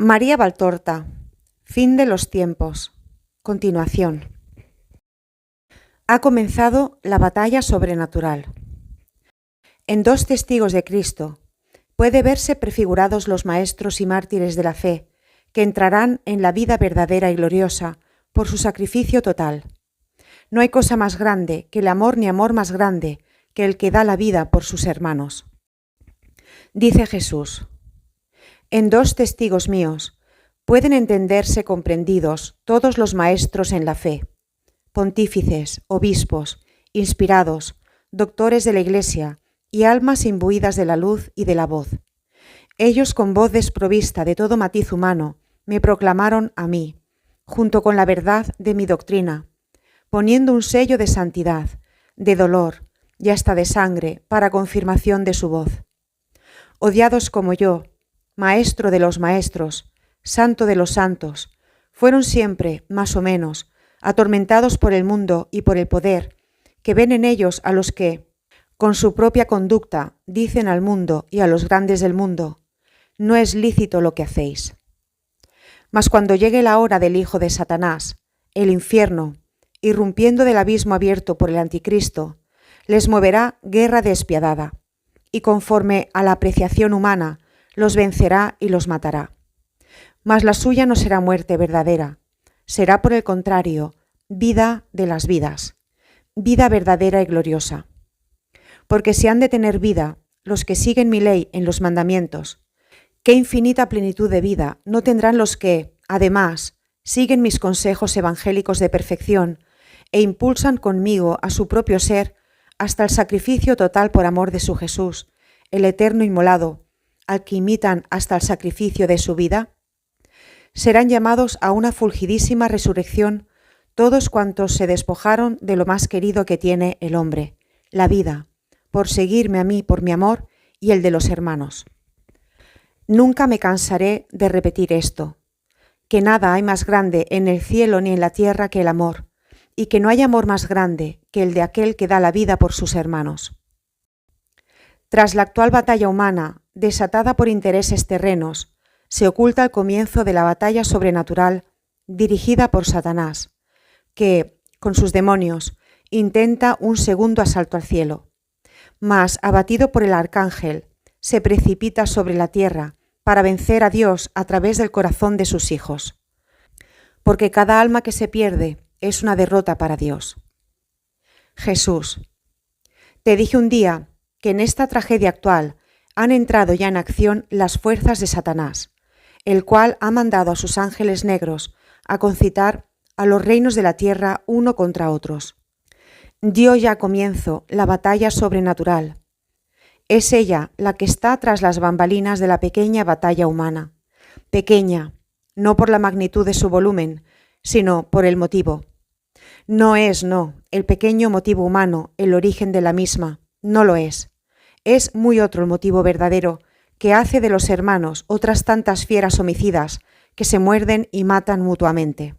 María Valtorta, Fin de los tiempos. Continuación. Ha comenzado la batalla sobrenatural. En dos testigos de Cristo puede verse prefigurados los maestros y mártires de la fe que entrarán en la vida verdadera y gloriosa por su sacrificio total. No hay cosa más grande que el amor ni amor más grande que el que da la vida por sus hermanos. Dice Jesús: en dos testigos míos pueden entenderse comprendidos todos los maestros en la fe, pontífices, obispos, inspirados, doctores de la Iglesia y almas imbuidas de la luz y de la voz. Ellos, con voz desprovista de todo matiz humano, me proclamaron a mí, junto con la verdad de mi doctrina, poniendo un sello de santidad, de dolor y hasta de sangre para confirmación de su voz. Odiados como yo, maestro de los maestros, santo de los santos, fueron siempre, más o menos, atormentados por el mundo y por el poder, que ven en ellos a los que, con su propia conducta, dicen al mundo y a los grandes del mundo: no es lícito lo que hacéis. Mas cuando llegue la hora del hijo de Satanás, el infierno, irrumpiendo del abismo abierto por el anticristo, les moverá guerra despiadada, y conforme a la apreciación humana, los vencerá y los matará. Mas la suya no será muerte verdadera, será por el contrario, vida de las vidas, vida verdadera y gloriosa. Porque si han de tener vida los que siguen mi ley en los mandamientos, qué infinita plenitud de vida no tendrán los que, además, siguen mis consejos evangélicos de perfección e impulsan conmigo a su propio ser hasta el sacrificio total por amor de su Jesús, el eterno inmolado, al que imitan hasta el sacrificio de su vida. Serán llamados a una fulgidísima resurrección todos cuantos se despojaron de lo más querido que tiene el hombre, la vida, por seguirme a mí por mi amor y el de los hermanos. Nunca me cansaré de repetir esto, que nada hay más grande en el cielo ni en la tierra que el amor, y que no hay amor más grande que el de aquel que da la vida por sus hermanos. Tras la actual batalla humana, desatada por intereses terrenos, se oculta el comienzo de la batalla sobrenatural dirigida por Satanás, que, con sus demonios, intenta un segundo asalto al cielo. Mas, abatido por el arcángel, se precipita sobre la tierra para vencer a Dios a través del corazón de sus hijos. Porque cada alma que se pierde es una derrota para Dios. Jesús: te dije un día que en esta tragedia actual han entrado ya en acción las fuerzas de Satanás, el cual ha mandado a sus ángeles negros a concitar a los reinos de la tierra uno contra otros. Dio ya comienzo la batalla sobrenatural. Es ella la que está tras las bambalinas de la pequeña batalla humana. Pequeña, no por la magnitud de su volumen, sino por el motivo. No es, el pequeño motivo humano el origen de la misma, no lo es. Es muy otro el motivo verdadero que hace de los hermanos otras tantas fieras homicidas que se muerden y matan mutuamente.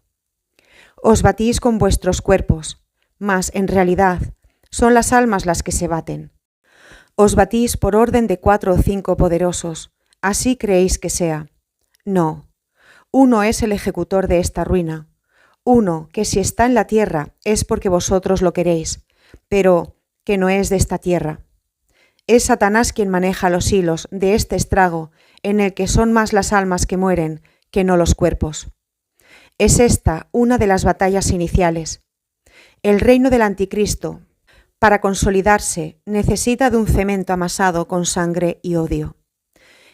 Os batís con vuestros cuerpos, mas en realidad son las almas las que se baten. Os batís por orden de 4 o 5 poderosos, así creéis que sea. No, uno es el ejecutor de esta ruina, uno que si está en la tierra es porque vosotros lo queréis, pero que no es de esta tierra. Es Satanás quien maneja los hilos de este estrago en el que son más las almas que mueren que no los cuerpos. Es esta una de las batallas iniciales. El reino del anticristo, para consolidarse, necesita de un cemento amasado con sangre y odio.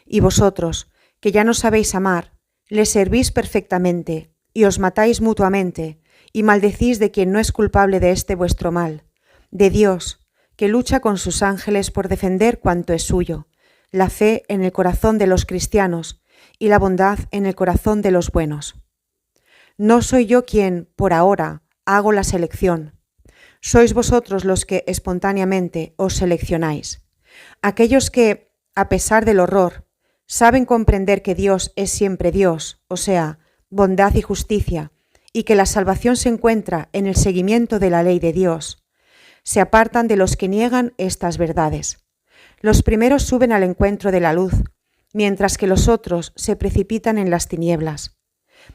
Y vosotros, que ya no sabéis amar, le servís perfectamente y os matáis mutuamente y maldecís de quien no es culpable de este vuestro mal, de Dios, que lucha con sus ángeles por defender cuanto es suyo, la fe en el corazón de los cristianos y la bondad en el corazón de los buenos. No soy yo quien, por ahora, hago la selección. Sois vosotros los que espontáneamente os seleccionáis. Aquellos que, a pesar del horror, saben comprender que Dios es siempre Dios, o sea, bondad y justicia, y que la salvación se encuentra en el seguimiento de la ley de Dios, se apartan de los que niegan estas verdades. Los primeros suben al encuentro de la luz mientras que los otros se precipitan en las tinieblas.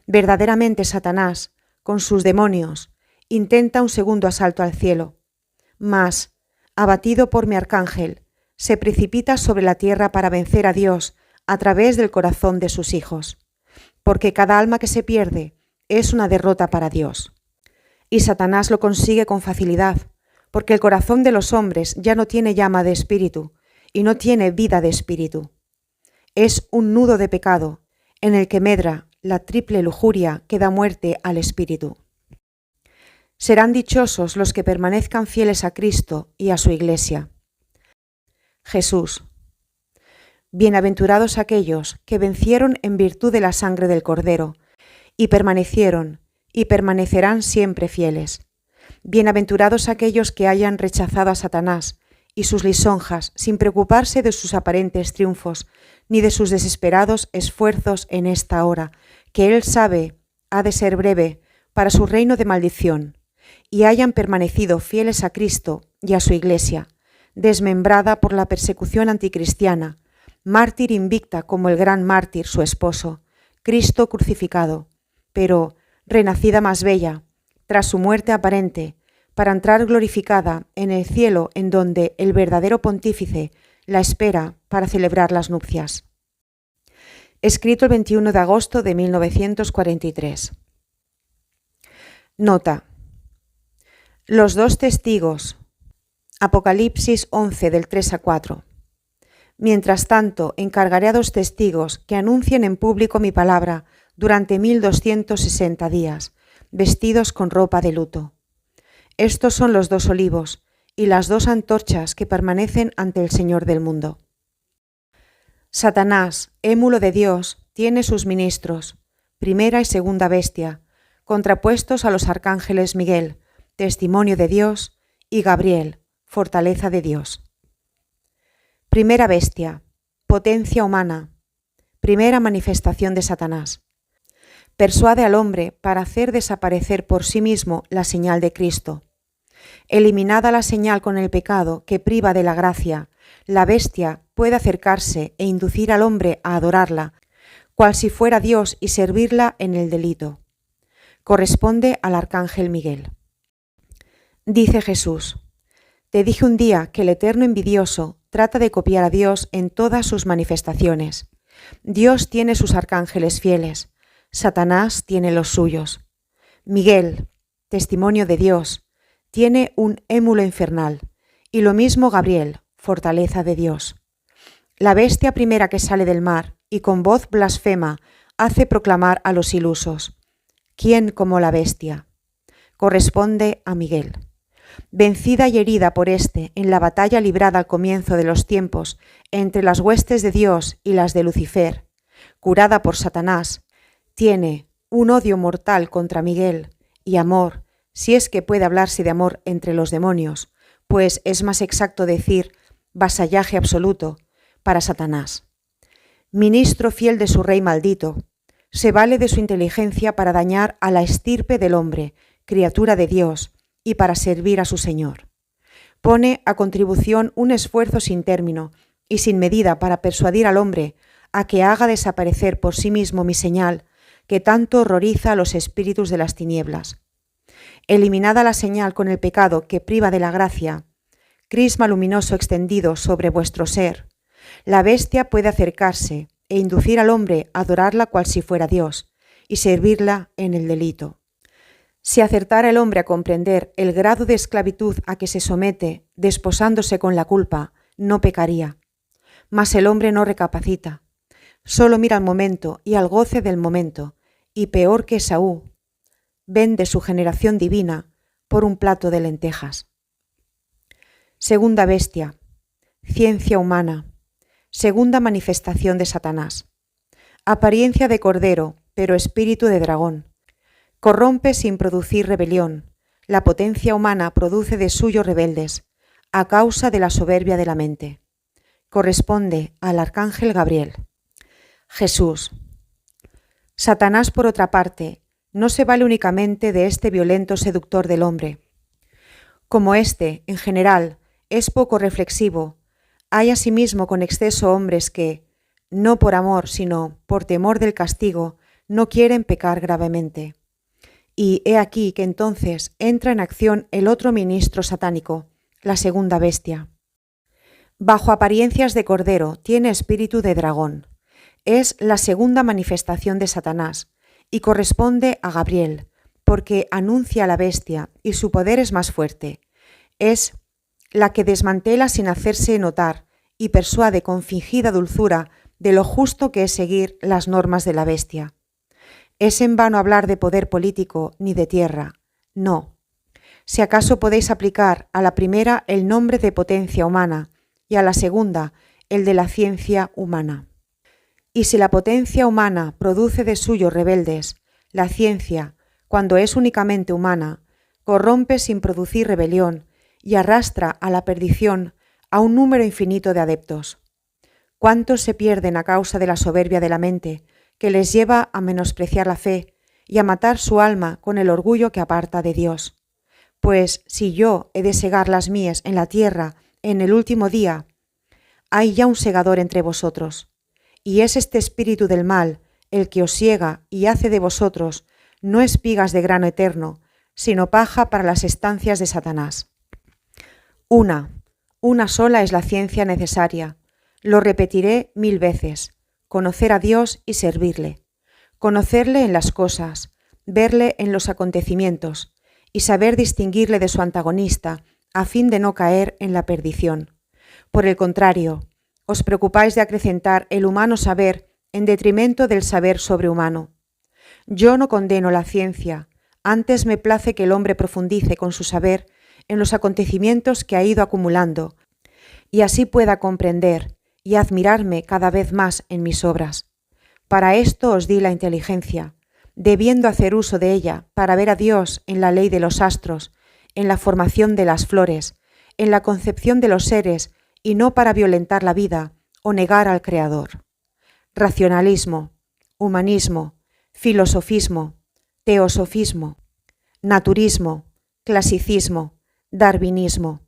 Verdaderamente Satanás, con sus demonios, intenta un segundo asalto al cielo, mas, abatido por mi arcángel, se precipita sobre la tierra para vencer a Dios a través del corazón de sus hijos, porque cada alma que se pierde es una derrota para Dios. Y Satanás lo consigue con facilidad, porque el corazón de los hombres ya no tiene llama de espíritu y no tiene vida de espíritu. Es un nudo de pecado en el que medra la triple lujuria que da muerte al espíritu. Serán dichosos los que permanezcan fieles a Cristo y a su Iglesia. Jesús. Bienaventurados aquellos que vencieron en virtud de la sangre del Cordero y permanecieron y permanecerán siempre fieles. Bienaventurados aquellos que hayan rechazado a Satanás y sus lisonjas sin preocuparse de sus aparentes triunfos ni de sus desesperados esfuerzos en esta hora, que él sabe ha de ser breve para su reino de maldición, y hayan permanecido fieles a Cristo y a su Iglesia, desmembrada por la persecución anticristiana, mártir invicta como el gran mártir su esposo, Cristo crucificado, pero renacida más bella, tras su muerte aparente, para entrar glorificada en el cielo en donde el verdadero pontífice la espera para celebrar las nupcias. Escrito el 21 de agosto de 1943. Nota. Los dos testigos. Apocalipsis 11 del 3 a 4. Mientras tanto, encargaré a 2 testigos que anuncien en público mi palabra durante 1260 días, vestidos con ropa de luto. Estos son los 2 olivos y las 2 antorchas que permanecen ante el Señor del mundo. Satanás, émulo de Dios, tiene sus ministros, primera y segunda bestia, contrapuestos a los arcángeles Miguel, testimonio de Dios, y Gabriel, fortaleza de Dios. Primera bestia, potencia humana, primera manifestación de Satanás. Persuade al hombre para hacer desaparecer por sí mismo la señal de Cristo. Eliminada la señal con el pecado que priva de la gracia, la bestia puede acercarse e inducir al hombre a adorarla, cual si fuera Dios, y servirla en el delito. Corresponde al arcángel Miguel. Dice Jesús: te dije un día que el eterno envidioso trata de copiar a Dios en todas sus manifestaciones. Dios tiene sus arcángeles fieles, Satanás tiene los suyos. Miguel, testimonio de Dios, tiene un émulo infernal, y lo mismo Gabriel, fortaleza de Dios. La bestia primera que sale del mar y con voz blasfema hace proclamar a los ilusos: ¿quién como la bestia? Corresponde a Miguel. Vencida y herida por éste en la batalla librada al comienzo de los tiempos entre las huestes de Dios y las de Lucifer, curada por Satanás, tiene un odio mortal contra Miguel y amor, si es que puede hablarse de amor entre los demonios, pues es más exacto decir vasallaje absoluto para Satanás. Ministro fiel de su rey maldito, se vale de su inteligencia para dañar a la estirpe del hombre, criatura de Dios, y para servir a su Señor. Pone a contribución un esfuerzo sin término y sin medida para persuadir al hombre a que haga desaparecer por sí mismo mi señal, que tanto horroriza a los espíritus de las tinieblas. Eliminada la señal con el pecado que priva de la gracia, crisma luminoso extendido sobre vuestro ser, la bestia puede acercarse e inducir al hombre a adorarla cual si fuera Dios, y servirla en el delito. Si acertara el hombre a comprender el grado de esclavitud a que se somete desposándose con la culpa, no pecaría. Mas el hombre no recapacita, solo mira al momento y al goce del momento, y peor que Esaú, vende su generación divina por un plato de lentejas. Segunda bestia, ciencia humana, segunda manifestación de Satanás. Apariencia de cordero, pero espíritu de dragón. Corrompe sin producir rebelión. La potencia humana produce de suyo rebeldes, a causa de la soberbia de la mente. Corresponde al arcángel Gabriel. Jesús. Satanás, por otra parte, no se vale únicamente de este violento seductor del hombre. Como éste, en general, es poco reflexivo, hay asimismo con exceso hombres que, no por amor, sino por temor del castigo, no quieren pecar gravemente. Y he aquí que entonces entra en acción el otro ministro satánico, la segunda bestia. Bajo apariencias de cordero, tiene espíritu de dragón. Es la segunda manifestación de Satanás y corresponde a Gabriel, porque anuncia a la bestia y su poder es más fuerte. Es la que desmantela sin hacerse notar y persuade con fingida dulzura de lo justo que es seguir las normas de la bestia. Es en vano hablar de poder político ni de tierra. No. Si acaso podéis aplicar a la primera el nombre de potencia humana y a la segunda el de la ciencia humana. Y si la potencia humana produce de suyo rebeldes, la ciencia, cuando es únicamente humana, corrompe sin producir rebelión y arrastra a la perdición a un número infinito de adeptos. ¿Cuántos se pierden a causa de la soberbia de la mente, que les lleva a menospreciar la fe y a matar su alma con el orgullo que aparta de Dios? Pues si yo he de segar las mías en la tierra en el último día, hay ya un segador entre vosotros, y es este espíritu del mal el que os ciega y hace de vosotros no espigas de grano eterno, sino paja para las estancias de Satanás. Una sola es la ciencia necesaria. Lo repetiré 1000 veces. Conocer a Dios y servirle. Conocerle en las cosas, verle en los acontecimientos y saber distinguirle de su antagonista a fin de no caer en la perdición. Por el contrario, os preocupáis de acrecentar el humano saber en detrimento del saber sobrehumano. Yo no condeno la ciencia, antes me place que el hombre profundice con su saber en los acontecimientos que ha ido acumulando, y así pueda comprender y admirarme cada vez más en mis obras. Para esto os di la inteligencia, debiendo hacer uso de ella para ver a Dios en la ley de los astros, en la formación de las flores, en la concepción de los seres, y no para violentar la vida o negar al Creador. Racionalismo, humanismo, filosofismo, teosofismo, naturismo, clasicismo, darwinismo.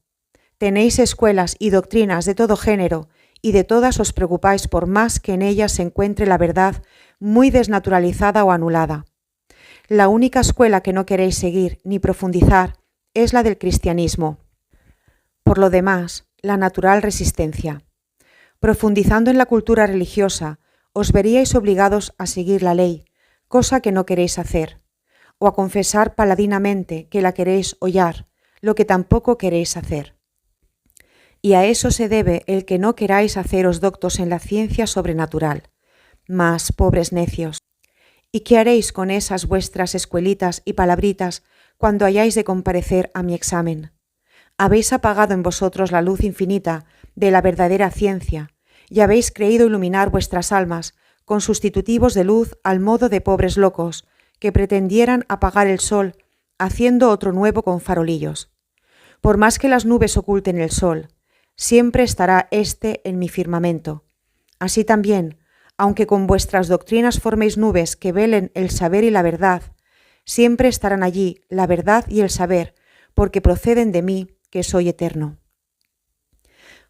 Tenéis escuelas y doctrinas de todo género y de todas os preocupáis por más que en ellas se encuentre la verdad muy desnaturalizada o anulada. La única escuela que no queréis seguir ni profundizar es la del cristianismo. Por lo demás, la natural resistencia. Profundizando en la cultura religiosa, os veríais obligados a seguir la ley, cosa que no queréis hacer, o a confesar paladinamente que la queréis hollar, lo que tampoco queréis hacer. Y a eso se debe el que no queráis haceros doctos en la ciencia sobrenatural. Mas, pobres necios, ¿y qué haréis con esas vuestras escuelitas y palabritas cuando hayáis de comparecer a mi examen? Habéis apagado en vosotros la luz infinita de la verdadera ciencia, y habéis creído iluminar vuestras almas con sustitutivos de luz al modo de pobres locos que pretendieran apagar el sol haciendo otro nuevo con farolillos. Por más que las nubes oculten el sol, siempre estará éste en mi firmamento. Así también, aunque con vuestras doctrinas forméis nubes que velen el saber y la verdad, siempre estarán allí la verdad y el saber, porque proceden de mí, que soy eterno.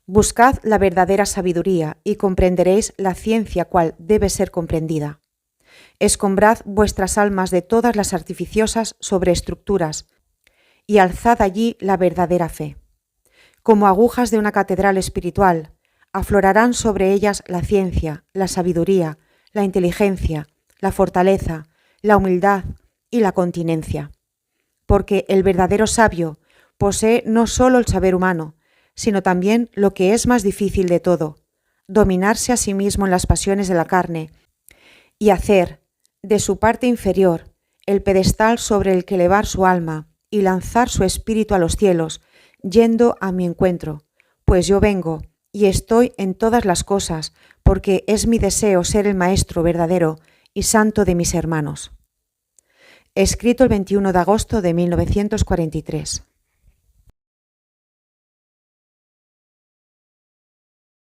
Buscad la verdadera sabiduría y comprenderéis la ciencia cual debe ser comprendida. Escombrad vuestras almas de todas las artificiosas sobreestructuras y alzad allí la verdadera fe. Como agujas de una catedral espiritual, aflorarán sobre ellas la ciencia, la sabiduría, la inteligencia, la fortaleza, la humildad y la continencia. Porque el verdadero sabio posee no solo el saber humano, sino también lo que es más difícil de todo, dominarse a sí mismo en las pasiones de la carne y hacer de su parte inferior el pedestal sobre el que elevar su alma y lanzar su espíritu a los cielos, yendo a mi encuentro, pues yo vengo y estoy en todas las cosas, porque es mi deseo ser el maestro verdadero y santo de mis hermanos. Escrito el 21 de agosto de 1943.